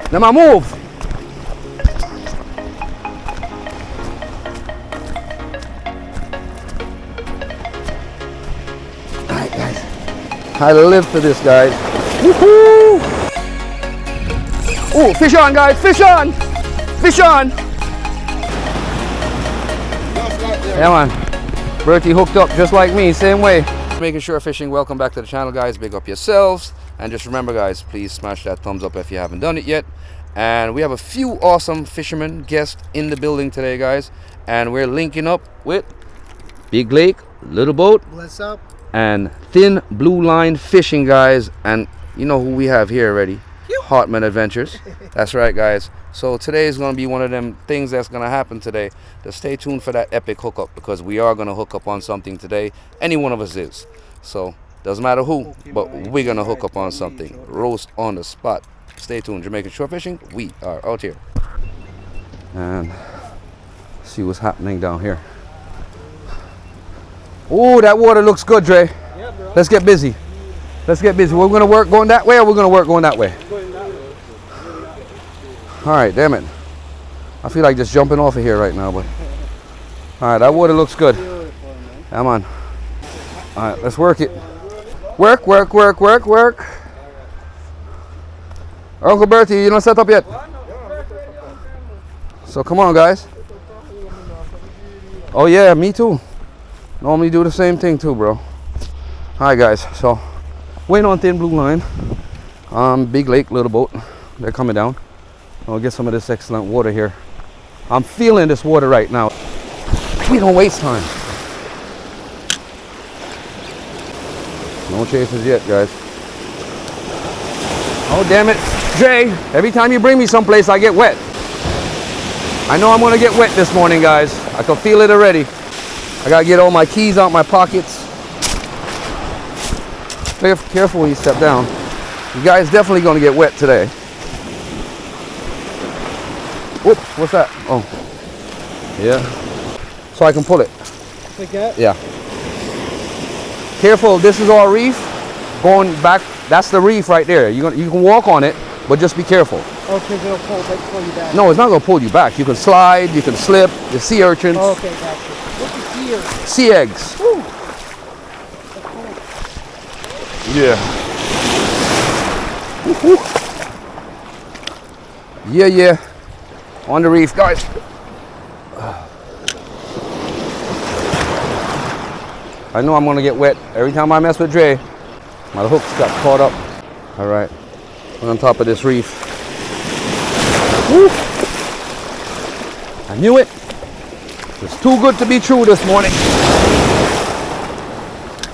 Now my move. Alright guys. I live for this, guys. Woohoo! Oh, fish on, guys, fish on! Fish on! Yeah, man. Bertie hooked up just like me, same way. Making Sure Fishing, welcome back to the channel, guys. Big up yourselves. And just remember, guys, please smash that thumbs up if you haven't done it yet. And we have a few awesome fishermen guests in the building today, guys. And we're linking up with Big Lake, Little Boat. What's up? And Thin Blue Line Fishing, guys. And you know who we have here already. Hartman Adventures. That's right, guys. So today is going to be one of them things that's going to happen today. Just stay tuned for that epic hookup, because we are going to hook up on something today. Any one of us is. So doesn't matter who, but we're going to hook up on something. Roast on the spot. Stay tuned. Jamaican Shore Fishing, we are out here. And see what's happening down here. Oh, that water looks good, Dre. Yeah, bro. Let's get busy. Let's get busy. We're going to work going that way, or we're going to work going that way? All right, damn it. I feel like just jumping off of here right now, but. All right, that water looks good. Come on. All right, let's work it. Work, work, work, work, work. Uncle Bertie, you not set up yet? So come on, guys. Oh yeah, me too. Normally do the same thing too, bro. All right, guys. So waiting on Thin Blue Line. Big Lake, Little Boat. They're coming down. I'll get some of this excellent water here. I'm feeling this water right now. We don't waste time. No chasers yet, guys. Oh, damn it. Jay, every time you bring me someplace, I get wet. I know I'm going to get wet this morning, guys. I can feel it already. I got to get all my keys out my pockets. Careful when you step down. You guys definitely going to get wet today. Whoop, what's that? Oh, yeah. So I can pull it. Like that? Yeah. Careful, this is all reef. Going back, that's the reef right there. You can walk on it, but just be careful. Oh, because it'll pull you back. No, it's not going to pull you back. You can slide, you can slip, the sea urchins. Oh, okay, gotcha. What's the sea urchins? Sea eggs. Woo. Yeah. Yeah. On the reef, guys. I know I'm gonna get wet every time I mess with Dre. My hooks got caught up. All right, we're on top of this reef. Woo. I knew it. It's too good to be true this morning.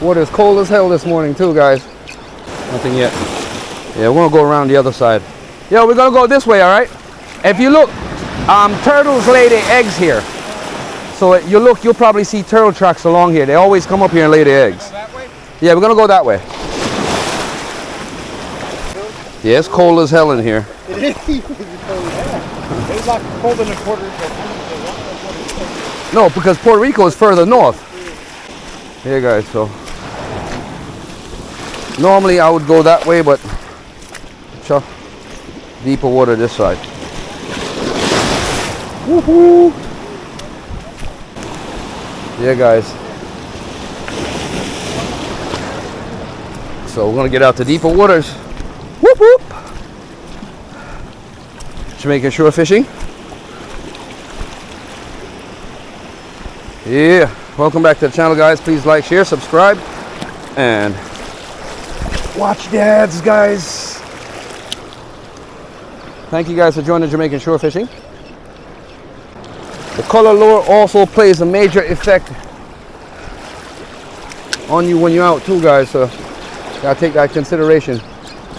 Water's cold as hell this morning too, guys. Nothing yet. Yeah, we're gonna go around the other side. Yeah, we're gonna go this way, all right? If you look, turtles lay their eggs here. So you look, you'll probably see turtle tracks along here. They always come up here and lay their eggs. That way? Yeah, we're gonna go that way. Yeah, it's cold as hell in here. It is cold. It's like colder than Puerto Rico. No, because Puerto Rico is further north. Yeah, guys, so. Normally I would go that way, but sure, deeper water this side. Woohoo! Yeah, guys. So we're gonna get out to deeper waters. Whoop whoop! Jamaican Shore Fishing. Yeah, welcome back to the channel, guys. Please like, share, subscribe, and watch the ads, guys. Thank you guys for joining Jamaican Shore Fishing. The color lure also plays a major effect on you when you're out too, guys, so gotta take that consideration.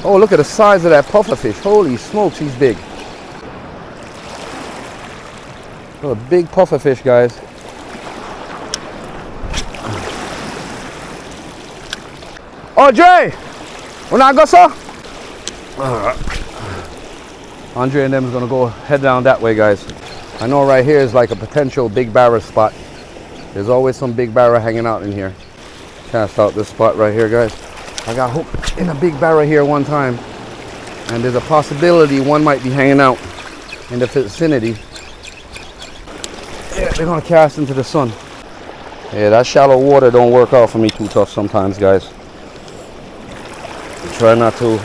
Oh, look at the size of that pufferfish. Holy smokes, he's big. Look, a big pufferfish, guys. Oh, Jay! When I go, sir? Andre and them is gonna go head down that way, guys. I know right here is like a potential big barra spot. There's always some big barra hanging out in here. Cast out this spot right here, guys. I got hooked in a big barra here one time. and there's a possibility one might be hanging out in the vicinity. Yeah, they're gonna cast into the sun. Yeah, that shallow water don't work out for me too tough sometimes, guys. Try not to.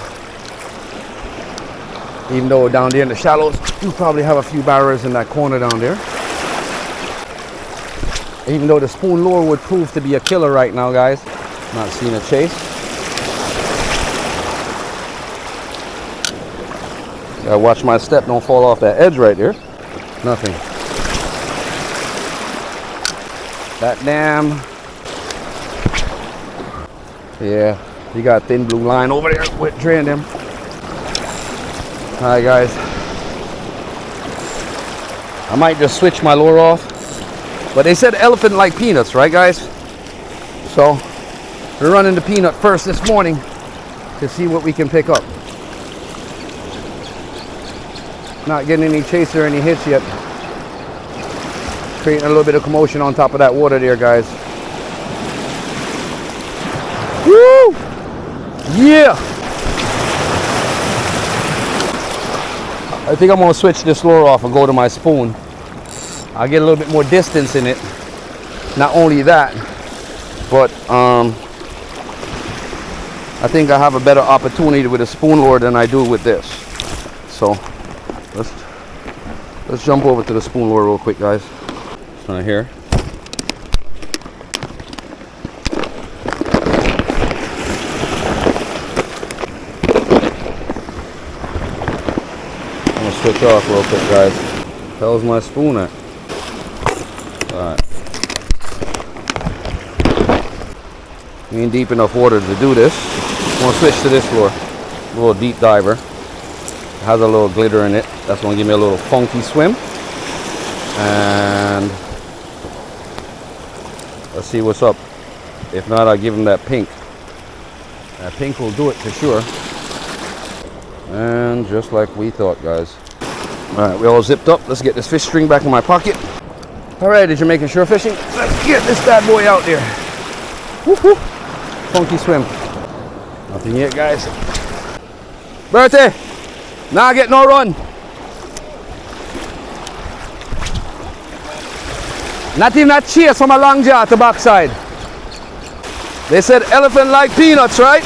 Even though down there in the shallows, you probably have a few barriers in that corner down there. Even though the spoon lure would prove to be a killer right now, guys. Not seeing a chase. Gotta watch my step, don't fall off that edge right there. Nothing. That damn. Yeah, you got thin blue line over there with Dre and them. Alright, guys. I might just switch my lure off. But they said elephant like peanuts, right, guys? So, we're running the peanut first this morning to see what we can pick up. Not getting any chaser or any hits yet. Creating a little bit of commotion on top of that water there, guys. Woo! Yeah! I think I'm gonna switch this lure off and go to my spoon. I'll get a little bit more distance in it. Not only that, but I think I have a better opportunity with a spoon lure than I do with this. So let's jump over to the spoon lure real quick, guys. Right here. I'm gonna switch off real quick, guys. How's my spoon at? Alright. We ain't deep enough water to do this. I'm gonna switch to this lure. A little deep diver. It has a little glitter in it. That's gonna give me a little funky swim. And let's see what's up. If not, I'll give him that pink. That pink will do it for sure. And just like we thought, guys. Alright, we all zipped up. Let's get this fish string back in my pocket. Alright, the Jamaican shore fishing. Let's get this bad boy out there. Woo-hoo. Funky swim. Nothing yet, guys. Bertie! Nah, get no run. Not even a chase from a long jar to backside. They said elephant like peanuts, right?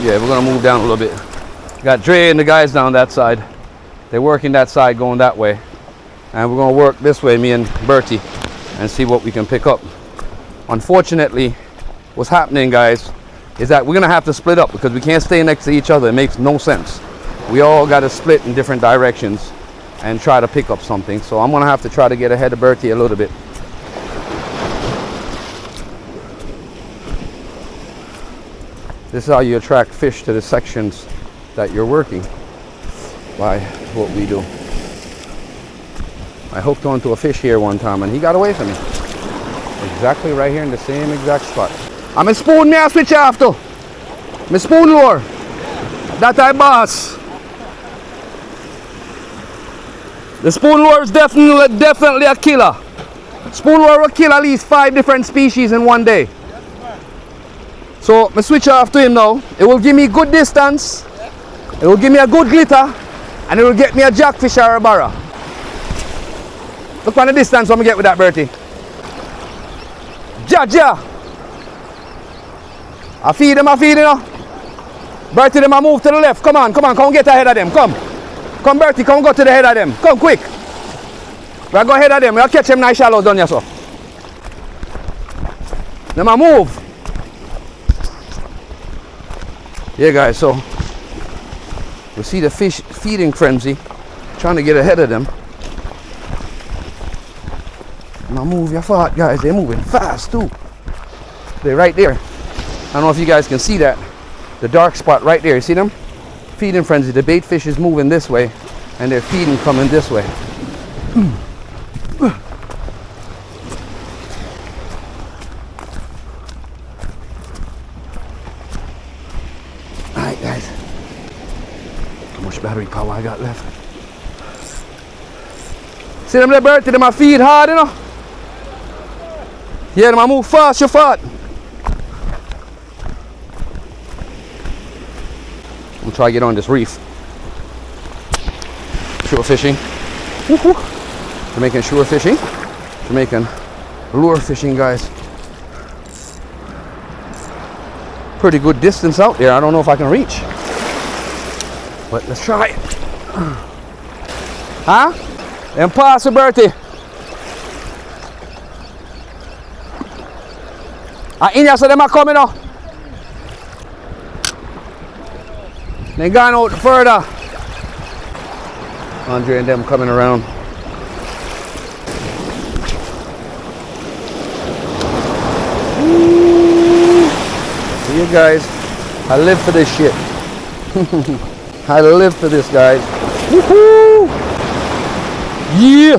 Yeah, we're gonna move down a little bit. Got Dre and the guys down that side. They're working that side going that way. And we're gonna work this way, me and Bertie, and see what we can pick up. Unfortunately, what's happening, guys, is that we're gonna have to split up because we can't stay next to each other. It makes no sense. We all gotta split in different directions and try to pick up something. So I'm gonna have to try to get ahead of Bertie a little bit. This is how you attract fish to the sections that you're working, by what we do. I hooked onto a fish here one time and he got away from me. Exactly right here in the same exact spot. I'm a spoon, me I switch off to. My spoon lure. That I boss. The spoon lure is definitely a killer. Spoon lure will kill at least 5 different species in one day. So I switch off to him now. It will give me good distance. It will give me a good glitter. And it will get me a jackfish or a barra. Look on the distance I'm gonna get with that, Bertie. Ja. I feed them, you know. Bertie, them I move to the left. Come on, come get ahead of them. Come, Bertie, come go to the head of them. Come quick. We'll go ahead of them. We'll catch them nice shallow down here, so. Them I move. Yeah, guys, so we see the fish feeding frenzy, trying to get ahead of them. Now move your fart, guys. They're moving fast too. They're right there. I don't know if you guys can see that. The dark spot right there. You see them? Feeding frenzy. The bait fish is moving this way, and they're feeding coming this way. Alright, guys. How much battery power I got left? See them there, Bertie? Them a feed hard, you know? Yeah, them a move fast, you fart. I'm try to get on this reef. Shore fishing. Woo-hoo. Jamaican shore fishing. Jamaican lure fishing, guys. Pretty good distance out there. I don't know if I can reach, but let's try it. Huh? Impossibility. In here, so them are coming up. They gone out further. Andre and them coming around. See you guys. I live for this shit. I live for this, guys. Woohoo! Yeah!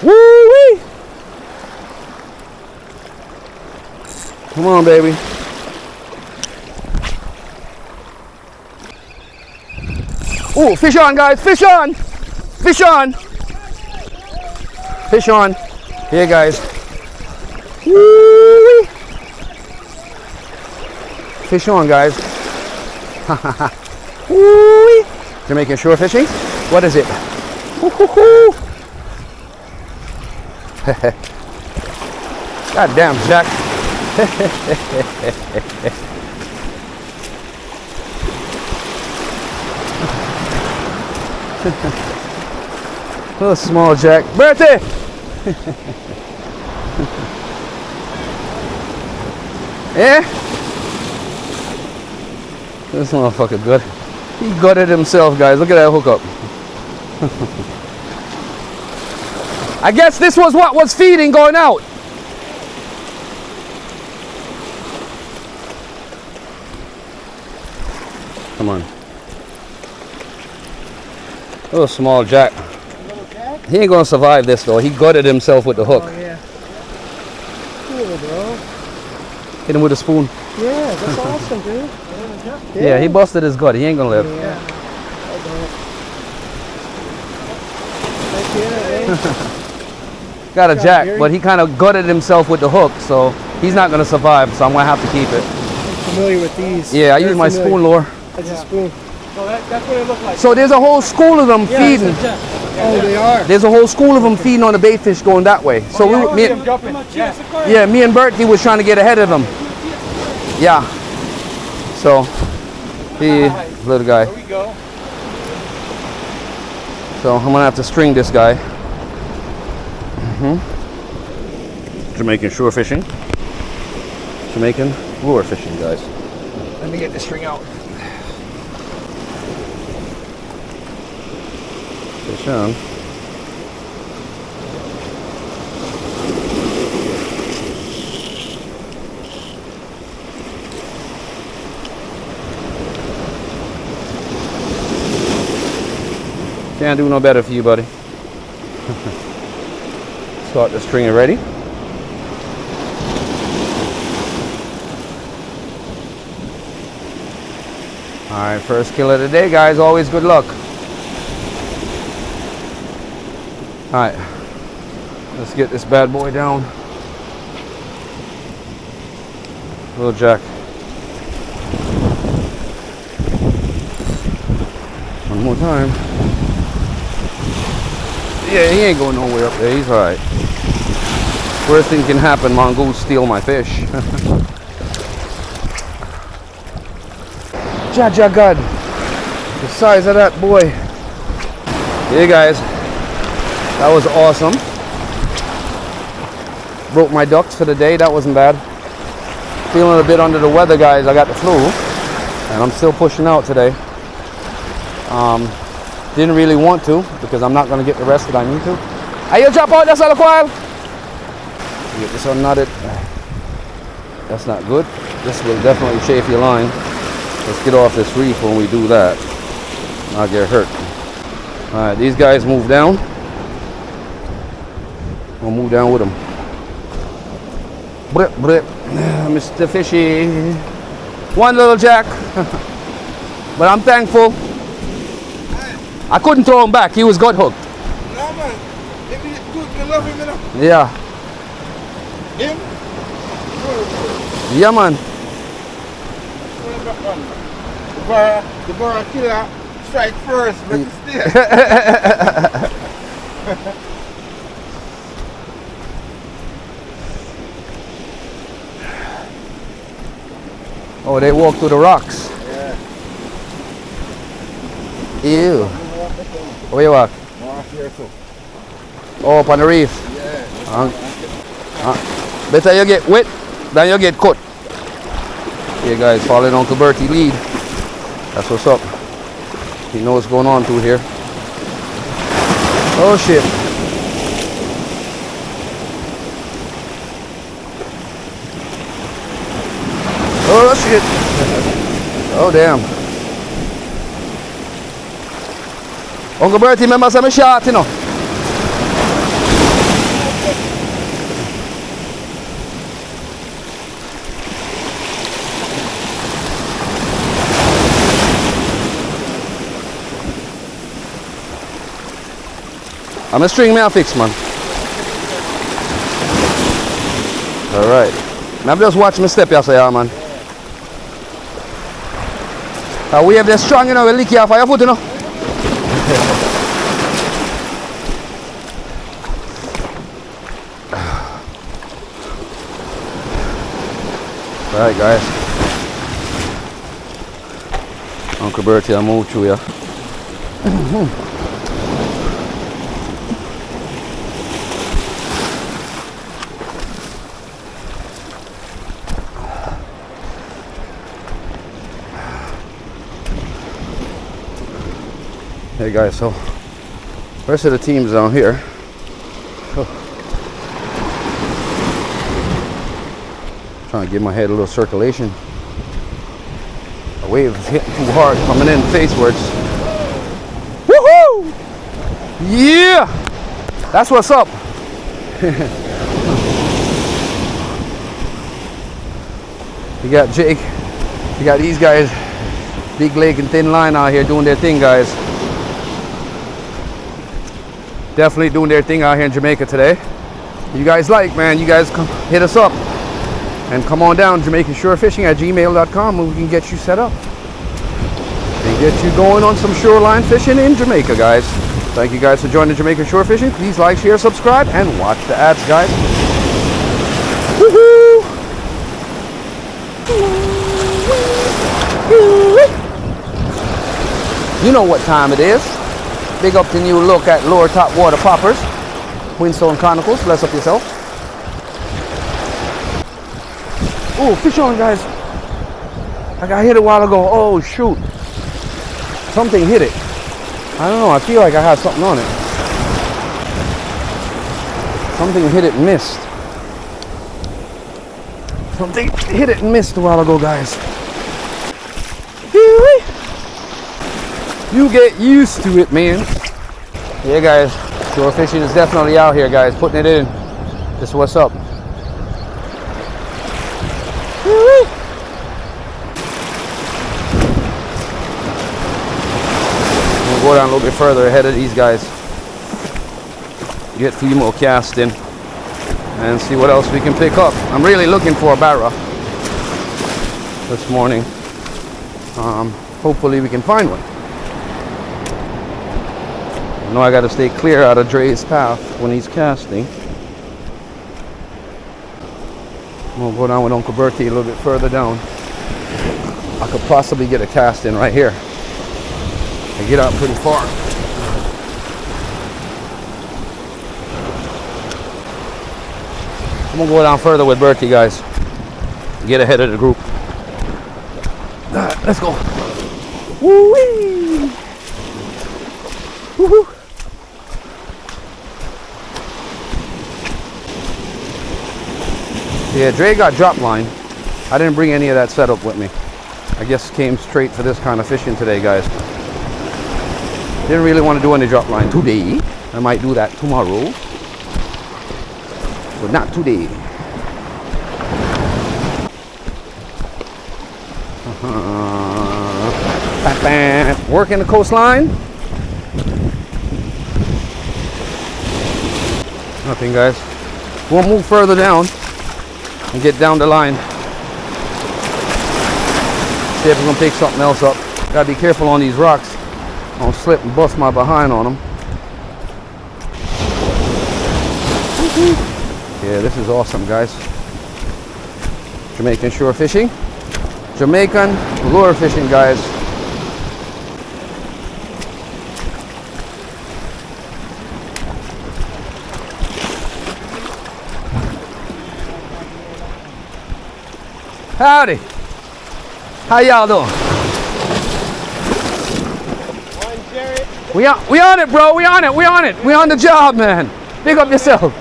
Woo-wee! Come on, baby. Ooh, fish on, guys. Fish on! Fish on! Fish on. Here, guys. Woo-wee! Fish on, guys. Woo-wee! Jamaican shore fishing. What is it? Woo-hoo-hoo! God damn, Jack. Little small Jack. Bertie! Yeah? This motherfucker good. He gutted himself, guys. Look at that hookup. I guess this was what was feeding going out. Come on. Little small Jack. He ain't gonna survive this though. He gutted himself with the hook. Oh, yeah. Cool, bro. Hit him with a spoon. Yeah, that's awesome, dude. Yeah, he busted his gut. He ain't gonna live. Yeah. Got a Jack, but he kind of gutted himself with the hook, so he's not gonna survive. So I'm gonna have to keep it. I'm familiar with these. Yeah, I use my spoon lure. That's a spoon. So that's what it looked like. So there's a whole school of them feeding. Oh, they are. There's a whole school of them feeding on the bait fish going that way. So me and Bertie was trying to get ahead of them. Yeah. So he little guy. There we go. So I'm gonna have to string this guy. Jamaican shore fishing. Jamaican lure fishing, guys. Let me get the string out. Fish on. Can't do no better for you, buddy. Start the stringer ready. Alright, first kill of the day, guys. Always good luck. Alright, let's get this bad boy down. Little Jack. One more time. Yeah, he ain't going nowhere up there. He's alright. Worst thing can happen, mongoose steal my fish. Jaja God. The size of that boy. Hey guys. That was awesome. Broke my ducks for the day. That wasn't bad. Feeling a bit under the weather, guys. I got the flu. And I'm still pushing out today. Didn't really want to because I'm not going to get the rest that I need to. Are you drop out this other coil? Get this unknotted. That's not good. This will definitely chafe your line. Let's get off this reef when we do that. I'll get hurt. Alright, these guys move down. We'll move down with them. Blip, blip. Mr. Fishy. One little Jack. But I'm thankful. I couldn't throw him back. He was gut hooked. No, man. If you love him enough. Yeah. Him? Yeah, man. The bar killer strike first, but it's there. Oh, they walk through the rocks. Yeah. Ew. Where you walk? Here too. Oh, up on the reef. Yeah. Better you get wet than you get cut. Yeah, guys, following Uncle Bertie lead. That's what's up. He knows what's going on through here. Oh shit. Oh shit. Oh damn. Uncle Bertie, remember some shot, you know. I'm a string man fix, man. Alright. I'm just watching my step yesterday, man. We have the strong, you know, we lick you off of your foot, you know. Alright, guys. Uncle Bertie, I'll move through you. Hey guys, so rest of the team's down here. Trying to give my head a little circulation. The wave is hitting too hard, coming in facewards. Woohoo! Yeah! That's what's up. You got Jake, you got these guys, big leg and thin line out here doing their thing, guys. Definitely doing their thing out here in Jamaica today. You guys like, man, you guys come hit us up and come on down JamaicanShoreFishing@gmail.com and we can get you set up and get you going on some shoreline fishing in Jamaica, guys. Thank you guys for joining Jamaican Shore Fishing. Please like, share, subscribe, and watch the ads, guys. Woohoo! You know what time it is. Big up to new look at lower top water poppers. Windstone Chronicles, bless up yourself. Oh, fish on, guys. I got hit a while ago. Oh, shoot. Something hit it. I don't know, I feel like I had something on it. Something hit it and missed. Something hit it and missed a while ago, guys. You get used to it, man. Yeah, guys, shore fishing is definitely out here, guys. Putting it in. This is what's up. We'll go down a little bit further ahead of these guys. Get a few more casts in and see what else we can pick up. I'm really looking for a barra this morning. Hopefully we can find one. I know I got to stay clear out of Dre's path when he's casting. We'll go down with Uncle Bertie a little bit further down. I could possibly get a cast in right here. I get out pretty far. I'm gonna go down further with Bertie, guys. Get ahead of the group. All right, let's go. Woo-wee! Woo-hoo! Yeah, Dre got drop line. I didn't bring any of that setup with me. I guess came straight for this kind of fishing today, guys. Didn't really want to do any drop line today. I might do that tomorrow, but not today. Working the coastline. Nothing, guys. We'll move further down. and get down the line. See if we can pick something else up. Gotta be careful on these rocks. Don't slip and bust my behind on them. Yeah, this is awesome, guys. Jamaican shore fishing. Jamaican lure fishing, guys. Howdy. How y'all doing? We on it, bro. We on it. We on it. We on the job, man. Big up yourself.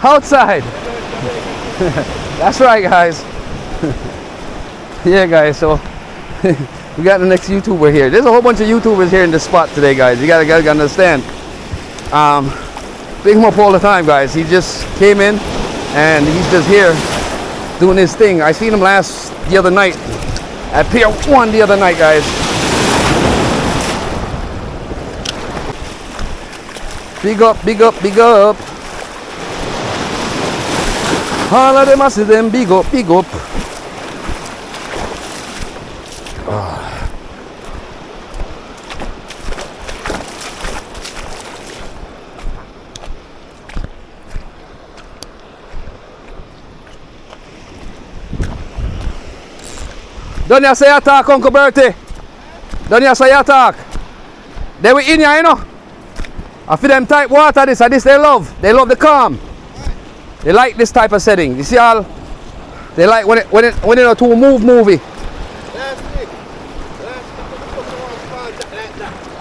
Outside. That's right, guys. Yeah, guys. So we got the next YouTuber here. There's a whole bunch of YouTubers here in this spot today, guys. You gotta understand. Big him up all the time, guys. He just came in and he's just here doing his thing. I seen him the other night at Pier 1 the other night, guys. Big up, big up, big up. All of them, I see them, big up, big up. Don't you say attack, Uncle Bertie? Don't you say attack? They were in here, you know. I feel them type water, this they love. They love the calm. They like this type of setting. You see all? They like when it to a movie.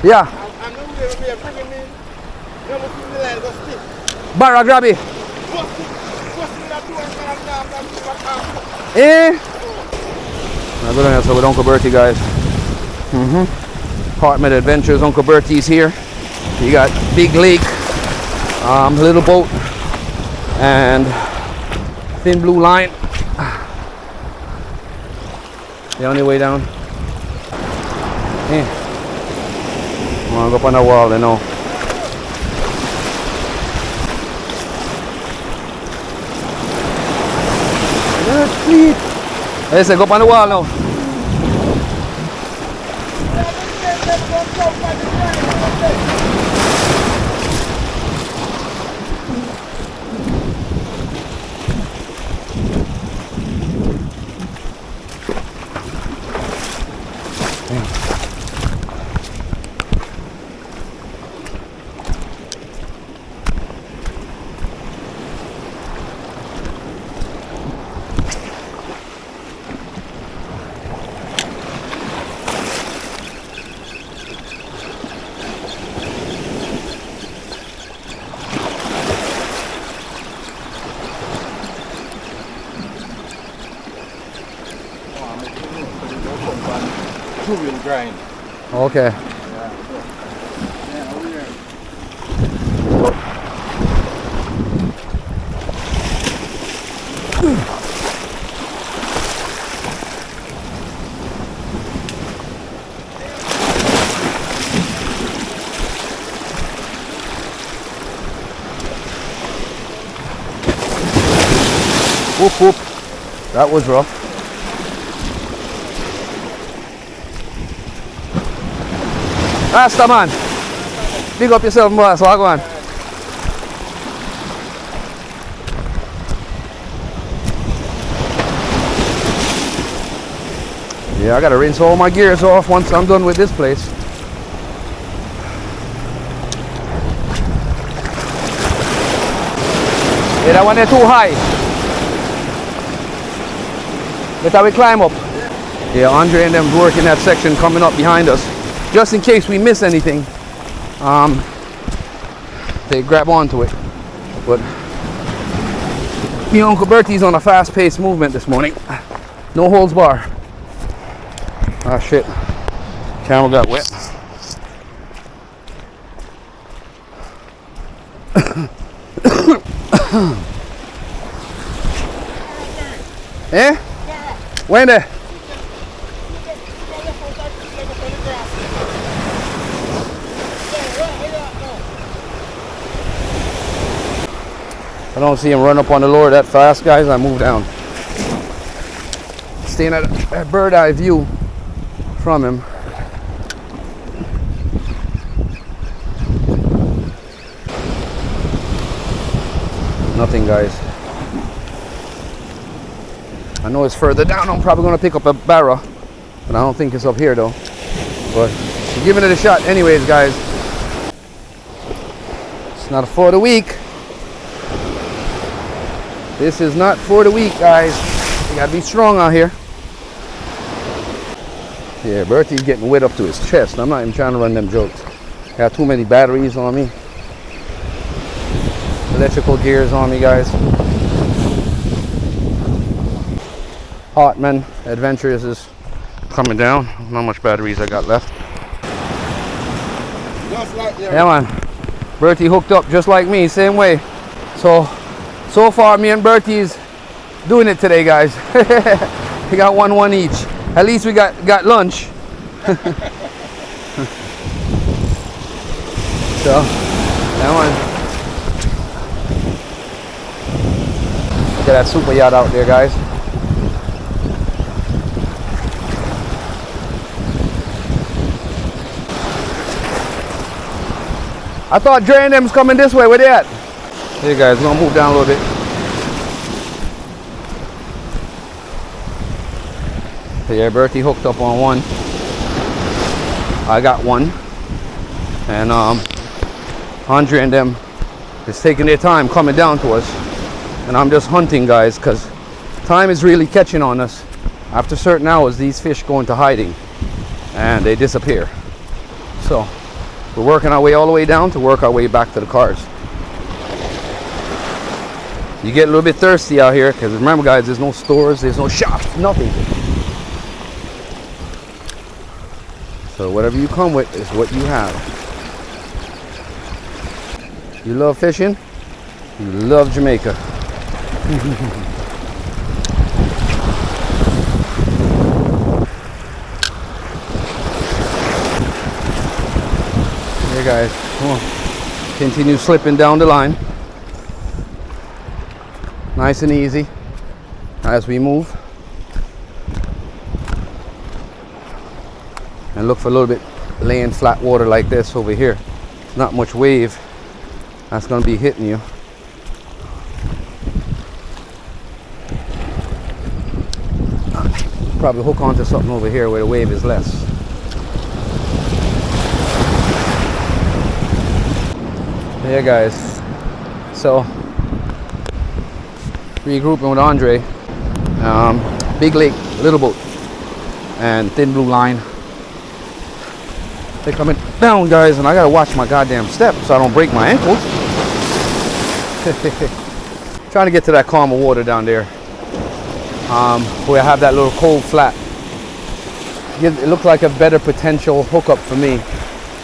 Yeah. Barra grabby. Eh? I'm going to with Uncle Bertie, guys. Hartman Adventures. Uncle Bertie's here. You got big lake, little boat, and thin blue line. The only way down. I'm gonna go up on the wall, you know. That's sweet. Hey, say, go up on the wall now. Two-wheel grind. Okay. Whoop whoop. That was rough. Rasta man, big up yourself, boss. Walk on. Yeah, I gotta rinse all my gears off once I'm done with this place. Yeah, that one there too high. Better we climb up. Yeah, Andre and them working that section coming up behind us. Just in case we miss anything, they grab onto it. But me and Uncle Bertie's on a fast-paced movement this morning. No holds bar. Ah shit, camera got wet. Eh? When there? I don't see him run up on the lure that fast, guys. I move down. Staying at a bird eye view from him. Nothing, guys. I know it's further down. I'm probably going to pick up a barra, but I don't think it's up here though. But we're giving it a shot anyways, guys. It's not for the week. This is not for the week, guys. You gotta be strong out here. Yeah, Bertie's getting wet up to his chest. I'm not even trying to run them jokes. Got too many batteries on me. Electrical gears on me, guys. Hartman Adventures is coming down. Not much batteries I got left. Just like the Yeah, man. Bertie hooked up just like me, same way. So far, me and Bertie's doing it today, guys. We got one each. At least we got lunch. So, that one. Look at that super yacht out there, guys. I thought Dre and them's coming this way. Where they at? Hey guys, we're gonna move down a little bit. Yeah, Bertie hooked up on one. I got one. And Andre and them is taking their time coming down to us. And I'm just hunting, guys, because time is really catching on us. After certain hours, these fish go into hiding and they disappear. So we're working our way all the way down to work our way back to the cars. You get a little bit thirsty out here because remember, guys, there's no stores, there's no shops, nothing. So whatever you come with is what you have. You love fishing, you love Jamaica. Here, guys, come on. Continue slipping down the line. Nice and easy as we move. And look for a little bit laying flat water like this over here. Not much wave that's going to be hitting you. Probably hook onto something over here where the wave is less. Yeah, guys. So regrouping with Andre. Big lake, little boat, and thin blue line. They're coming down, guys, and I gotta watch my goddamn step so I don't break my ankles. Trying to get to that calmer water down there, where I have that little cold flat. It looks like a better potential hookup for me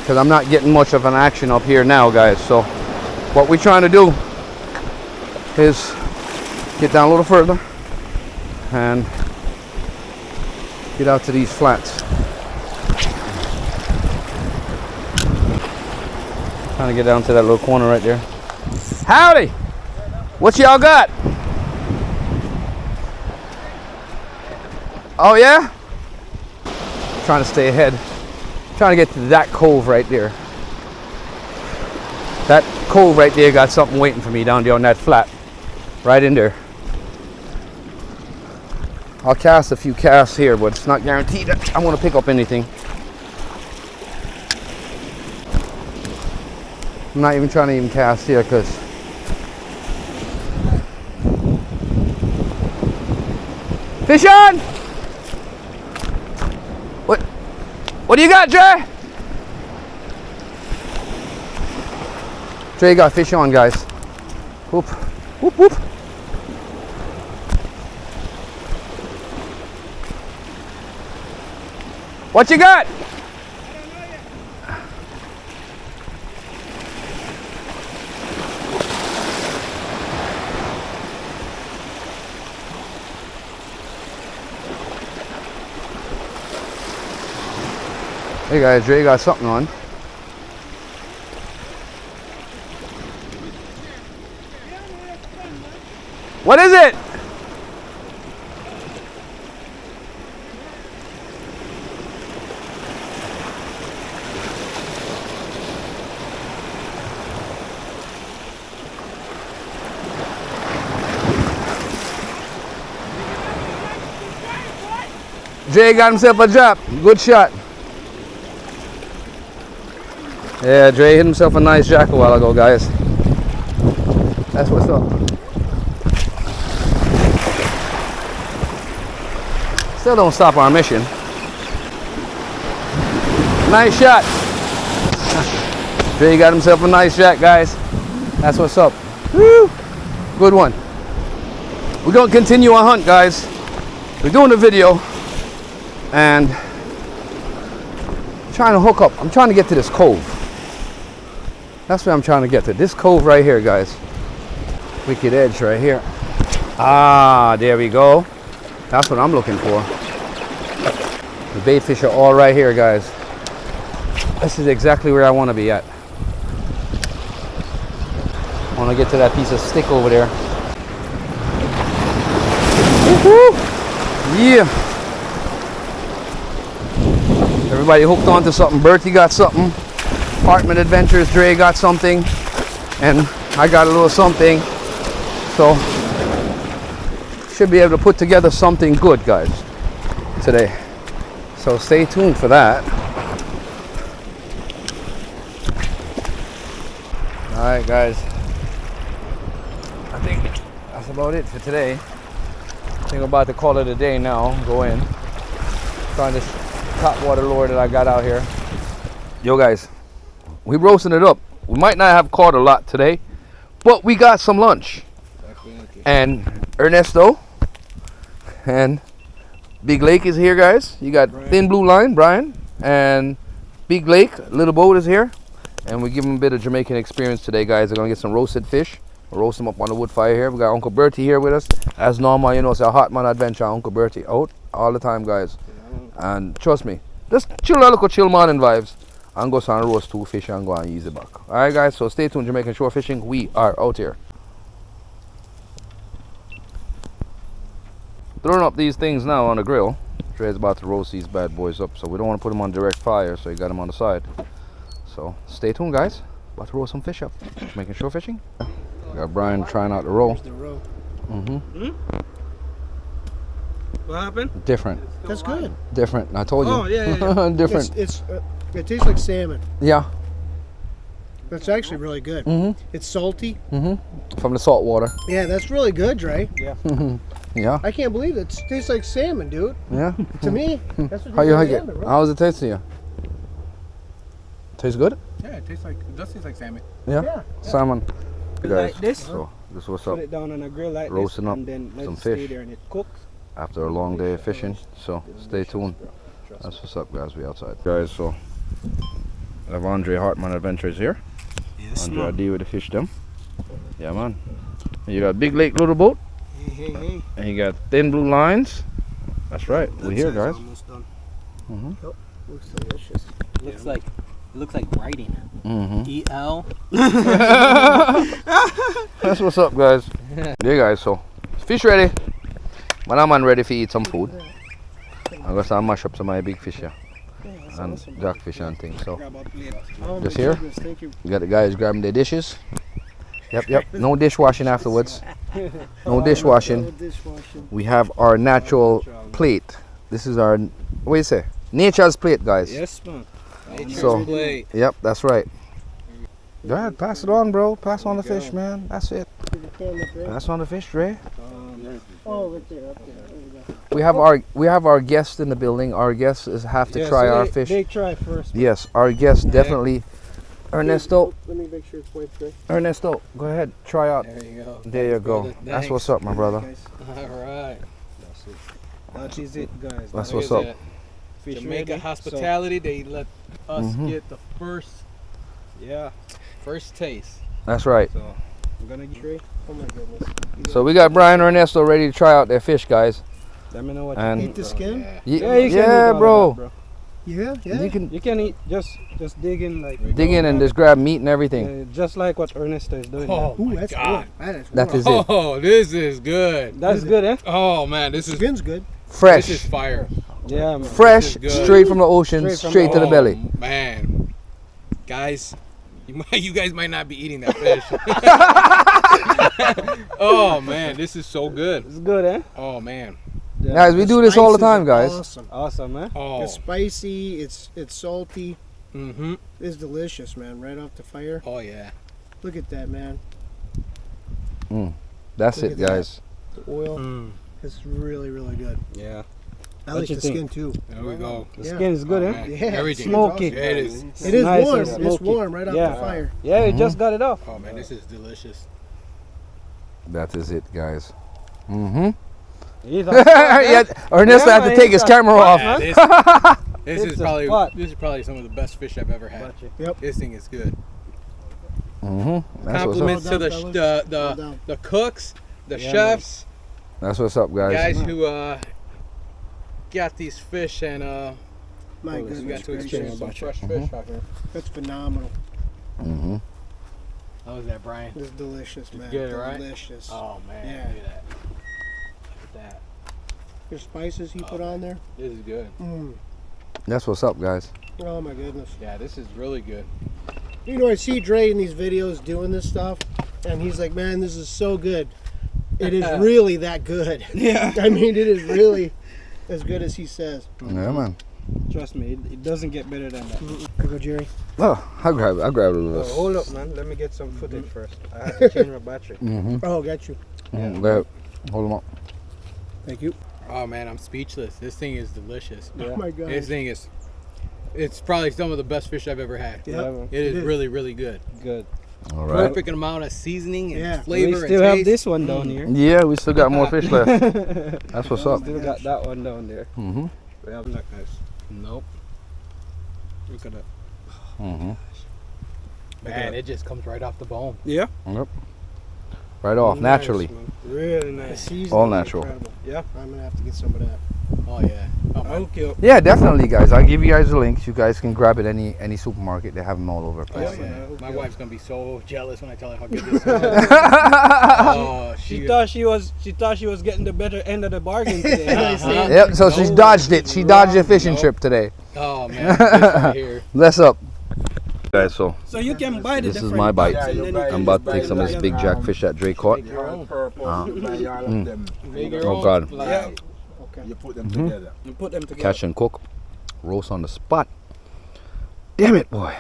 because I'm not getting much of an action up here now, guys. So what we're trying to do is get down a little further and get out to these flats. Trying to get down to that little corner right there. Howdy! What y'all got? Oh yeah? Trying to stay ahead. Trying to get to that cove right there. That cove right there got something waiting for me down there on that flat. Right in there. I'll cast a few casts here, but it's not guaranteed that I'm going to pick up anything. I'm not even trying to even cast here because fish on! What do you got, Dre? Dre got fish on, guys. Whoop, whoop, whoop. What you got? Hey guys, Dre got something on. What is it? Jay got himself a drop. Good shot. Yeah, Dre hit himself a nice jack a while ago, guys. That's what's up. Still don't stop our mission. Nice shot. Dre got himself a nice jack, guys. That's what's up. Woo! Good one. We're gonna continue our hunt, guys. We're doing a video and trying to hook up. I'm trying to get to this cove. That's where I'm trying to get to. This cove right here, guys. Wicked edge right here. Ah, there we go. That's what I'm looking for. The bait fish are all right here, guys. This is exactly where I want to be at. I want to get to that piece of stick over there. Woo-hoo! Yeah. Everybody hooked onto something. Bertie got something. Hartman Adventures, Dre got something. And I got a little something. So, should be able to put together something good, guys, today. So stay tuned for that. Alright, guys. I think that's about it for today. I think I'm about to call it a day now. Go in. Trying this top water lure that I got out here. Yo, guys. We roasting it up. We might not have caught a lot today, but we got some lunch. And Ernesto and Big Lake is here, guys. You got Brian. Thin Blue Line, Brian, and Big Lake, Little Boat is here. And we give them a bit of Jamaican experience today, guys. They're gonna get some roasted fish. We'll roast them up on the wood fire here. We got Uncle Bertie here with us. As normal, you know, it's a Hartman Adventure, Uncle Bertie. Out all the time, guys. And trust me, just chill a little chill morning vibes. And go and roast 2 fish and go and ease it back. Alright, guys, so stay tuned. Jamaican Shore Fishing. We are out here. Throwing up these things now on the grill. Dre's about to roast these bad boys up, so we don't want to put them on direct fire, so you got them on the side. So stay tuned, guys. About to roast some fish up. Jamaican Shore Fishing. We got Brian trying out the roll. What happened? Different. That's good. Different. I told you. Oh, yeah. Different. It tastes like salmon. Yeah. That's actually really good. It's salty. From the salt water. Yeah, that's really good, Dre. Yeah. Yeah. I can't believe it. It tastes like salmon, dude. Yeah. To me, that's what How you like it? salmon, bro. How does it taste to you? Tastes good? Yeah, it does taste like salmon. Yeah. Yeah. Salmon. Put it Guys, like this. so this is what's up. Put it down on a grill like Roasting this, up and then let some it stay fish. there and it cooks. After a long day of fishing, so stay tuned. That's what's up, guys. We outside, guys. So I have Andre Hartman Adventures here. Yes, Andre, I deal with the fish them. Yeah, man. And you got Big Lake Little Boat, Hey. and you got Thin Blue Lines. That's right. That We're here, side's guys. almost done. Looks delicious. It looks like writing. E-L. That's what's up, guys. Yeah, guys. So fish ready. Man, I'm ready for eat some food. I'm gonna start mash up some of my big fish here. And jackfish and things. So Grab a plate. Oh, Just my here? goodness, thank you. you got the guys grabbing their dishes. Yep. No dishwashing afterwards. No dishwashing. No dishwashing. We have our natural plate. This is our, what do you say? Nature's plate, guys. Yes, man. So- Plate. Yep, that's right. Go ahead, pass it on, bro. Pass on the fish, man. That's it. To the camera, Dre. Pass on the fish, Dre. Oh, right there, up there. There we go. We have our guests in the building. Our guests have to try our fish. They try first. Yes, our guests definitely. Ernesto, Let me make sure it's wiped, Dre. Ernesto, go ahead, try out. There you go. There you go. brother. That's Thanks. what's up, my brother. All right. That is it, guys. That's That what's is up. it. Fish Jamaica ready. hospitality. They let us Mhm. get the first taste. That's right. So I'm gonna get Dre. Oh my goodness. So we got Brian and Ernesto ready to try out their fish, guys. Let me know what And- you Eat think, the bro. skin? Yeah. Ye- Yeah, you can eat all yeah, of bro. that, Yeah, yeah. You can eat, just dig in like. dig in and just grab meat and everything. Just like what Ernesto is doing. Oh, Ooh, my that's God. good. That is That warm. is it. Oh, this is good. That's good, eh? Oh, man, this is Skin's good. Fresh. This is fire. Yeah, man. Fresh, This is good. straight from the ocean, Straight from straight to the Oh, belly. Man, guys, you guys might not be eating that fish. Oh man, this is so good. It's good, eh? Oh man. Yeah. Guys, we do this all the time, guys. Awesome. Awesome, eh? Oh. It's spicy. It's salty. Mhm. It's delicious, man. Right off the fire. Oh yeah. Look at that, man. That's Look it, at that. guys. The oil. Mm. It's really, really good. Yeah. I What like you the think? skin too. There we go. The Yeah. skin is good, Oh, eh? man. Yeah, Everything. Smoky. Yeah, it is. It is Nice warm. and It's smoky. warm right off Yeah. the fire. Yeah, you just got it off. Oh man, this is delicious. That is it, guys. Mm-hmm. He's a Yeah, Ernesto had to man, take his he's a- camera off. Yeah, this It's is a probably spot. some of the best fish I've ever had. Yep. This thing is good. Mm-hmm. That's what's up. Compliments to Well done, Well done. the cooks, the Yeah, chefs, That's what's up, guys. guys who got these fish and My we got goodness to gracious. experience some fresh fish out here. That's phenomenal. Mm-hmm. How was that, Brian? It's delicious, man. good, right? Delicious. Oh man, Yeah. look at that. Look at that. The spices he put on there. This is good. That's what's up, guys. Oh my goodness. Yeah, this is really good. You know, I see Dre in these videos doing this stuff, and he's like, "Man, this is so good. It is really that good." Yeah. I mean, it is really as good as he says. Yeah, man. Trust me, it doesn't get better than that. Here you go, Jerry. Oh, I grabbed a little Oh, of this. hold up, man. Let me get some footage first. I have to change my battery. Mm-hmm. Oh, got you. Grab. Hold them up. Thank you. Oh man, I'm speechless. This thing is delicious. Oh my God. This thing is. It's probably some of the best fish I've ever had. Yep. Yeah, man. It is is. really, really good. Good. All right. Perfect amount of seasoning and Yeah. flavor We still and have taste. this one down here. Yeah, we still got more fish left. That's what's up. Still got that one down there. Mm-hmm. We have that, guys. Nope. Look at that. Mm-hmm. Man, it just comes right off the bone. Yeah. Yep. Right off, naturally. Nice, man. Really The nice. seasoning All is natural. incredible. Yeah. I'm gonna have to get some of that. Oh yeah. Oh, man. Okay. Yeah, definitely, guys. I'll give you guys the links. You guys can grab it any supermarket. They have them all over the Oh, place. yeah. man. My wife's gonna be so jealous when I tell her how good this is. Oh, She thought she was getting the better end of the bargain today. Uh-huh. Yep. So she's dodged it. She dodged a fishing Nope. trip today. Oh man, this right here. Bless up, guys. So So you can buy the this is different my bite. bites and then you I'm can about just to buy take some of this them big together. jack fish that Dre caught. Make your own. Make Make your Oh, own. God. Like, Yeah. Okay. You put them together. And put them together. Catch and cook. Roast on the spot. Damn it, boy.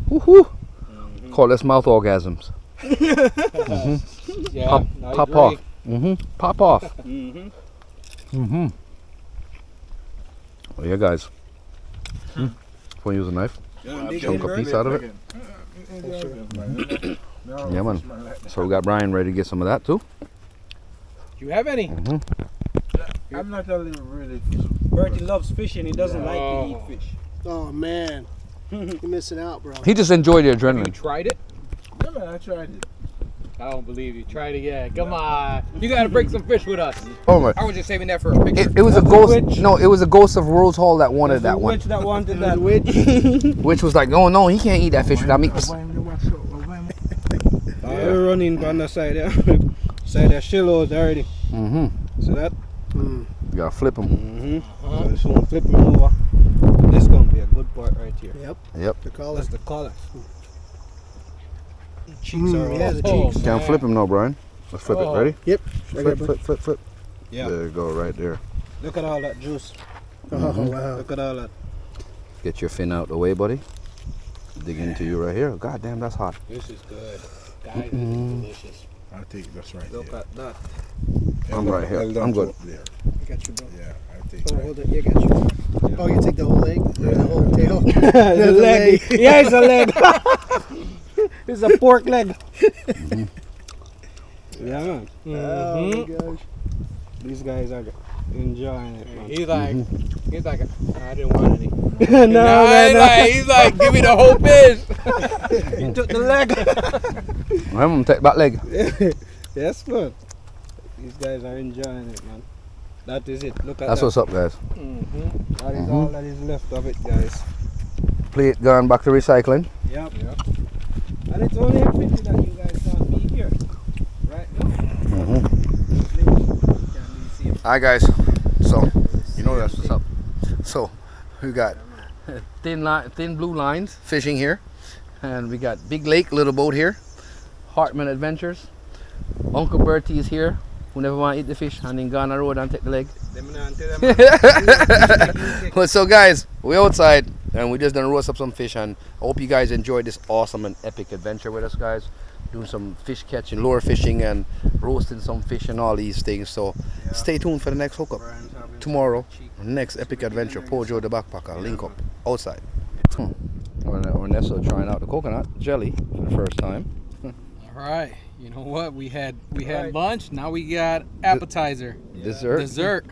Woohoo. Call this mouth orgasms. Yeah, Pop, I pop agree. off. Pop off. Mm-hmm. Oh, yeah, guys. Want to use a knife? Chunk a piece out of it. Yeah, man. So we got Brian ready to get some of that too. Do you have any? I'm not a little really. Bertie loves fishing. He doesn't like to eat fish. Oh man, you're missing out, bro. He just enjoyed the You adrenaline. tried it? Yeah, man, I tried it. I don't believe you. Try it again. Come on. You gotta break some fish with us. Oh my! I was just saving that for a picture. It was a That's a ghost. witch. No, it was a ghost of Rose Hall that wanted that one. Which that wanted that. Which was like, oh no, he can't eat that fish without me. We're running on the side there. Side there, shillows already. So that. You gotta flip him. So this one flip him over. This gonna be a good part right here. Yep. Yep. The color. That's the collar. Cheeks are Yeah, off. the Oh, cheeks. Can't flip him no, Brian. Let's flip it. Oh. Ready? Yep. Flip, flip, flip, flip. Yeah. There you go, right there. Look at all that juice. Oh wow. Look at all that. Get your fin out the way, buddy. Dig into you right here. God damn, that's hot. This is good. Guys, this is delicious. I'll take this right Look there. at that. I'm right here. I'm good. There. I got you, bro. Yeah, I'll take Oh, that. hold it. You got you. Oh, you take the whole leg? Or the whole tail? the leg. Yeah, it's a leg. It's a pork leg. Yeah, man. Oh my gosh. These guys are enjoying it, man. He's like, I didn't want any. no. He's like, give me the whole fish. He took the leg. I'm gonna take that leg. Yes, good. These guys are enjoying it, man. That is it. Look at That's that. what's up, guys. That is all that is left of it, guys. Plate gone back to recycling. Yep. And it's only a pity that you guys can't be here. Right now. Alright, guys. So, you know that's what's up. So, we got thin blue lines fishing here. And we got Big Lake, little boat here. Hartman Adventures. Uncle Bertie is here. Who never want to eat the fish and then go on the road and take the leg. Well, so guys, we're outside and we just done roast up some fish, and I hope you guys enjoyed this awesome and epic adventure with us, guys. Doing some fish catching, lure fishing, and roasting some fish and all these things. So stay tuned for the next hookup tomorrow. Next epic adventure. Pojo the backpacker. Link up outside. Ernesto trying out the coconut jelly for the first time. All right. You know what? We had lunch. Now we got appetizer. Dessert. Dessert.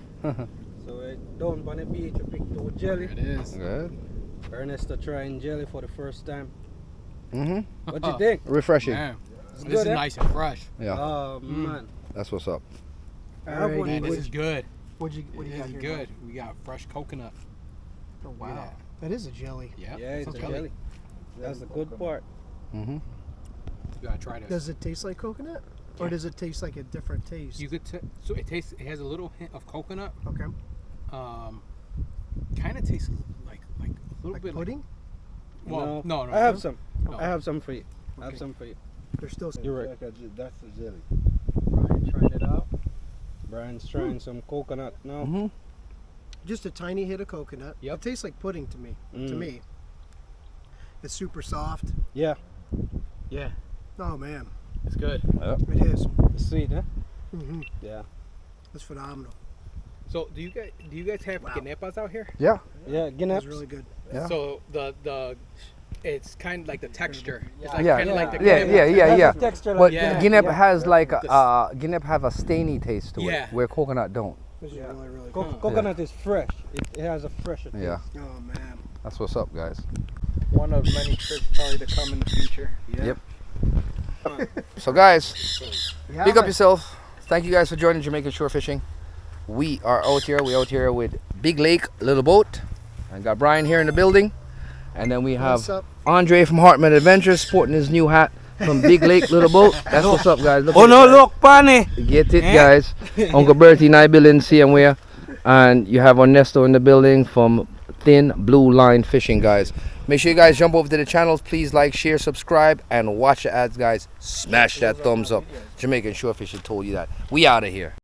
So down on the beach, I picked the jelly. There it is. Good. Ernesto trying jelly for the first time. What Oh. you think? Refreshing. Man, this good, is eh? nice and fresh. Yeah. Oh man. That's what's up. Man, this is good. What do you This got is here? good. We got fresh coconut. Oh, Look at wow. That is a jelly. Yep. Yeah, it's Sounds a good. jelly. That's the good part. You gotta try this. Does it taste like coconut? Or does it taste like a different taste? You could so it tastes. It has a little hint of coconut. Okay. Kind of tastes like a little Like bit pudding? Well, no. I have some. No. I have some for you. I have Okay. some for you. There's still You're right. That's the jelly. Brian tried it out. Brian's trying some coconut now. just a tiny hit of coconut. Yep. It tastes like pudding to me. To me. It's super soft. Yeah. Yeah, Oh man, it's good. it is. It's sweet, huh? Mm-hmm. Yeah. It's phenomenal. So do you guys have Wow. ganepas out here? Yeah. Yeah, It's Guinness. really good. Yeah. So the it's kind of like the texture. It's like Yeah. kind of like the Yeah, ganepa. yeah. Texture But Yeah. Guinep has like The Guinep have a stainy taste to Yeah. it, where coconut don't. This is Yeah. really, really good. Coconut is fresh. It has a fresher taste. Yeah. Oh man. That's what's up, guys. One of many trips probably to come in the future. Yep. So guys, pick up yourself. Thank you guys for joining Jamaican Shore Fishing. We are out here. We're out here with Big Lake Little Boat. I got Brian here in the building. And then we have What's up? Andre from Hartman Adventures sporting his new hat from Big Lake Little Boat. That's what's up, guys. Look Oh at no, it, guys. look, Pani! Get it, guys. Uncle Bertie and I building same way. And you have Ernesto in the building from Thin Blue Line Fishing, guys. Make sure you guys jump over to the channels. Please like, share, subscribe, and watch the ads, guys. Smash that thumbs up. Jamaican Shore Fishing told you that. We out of here.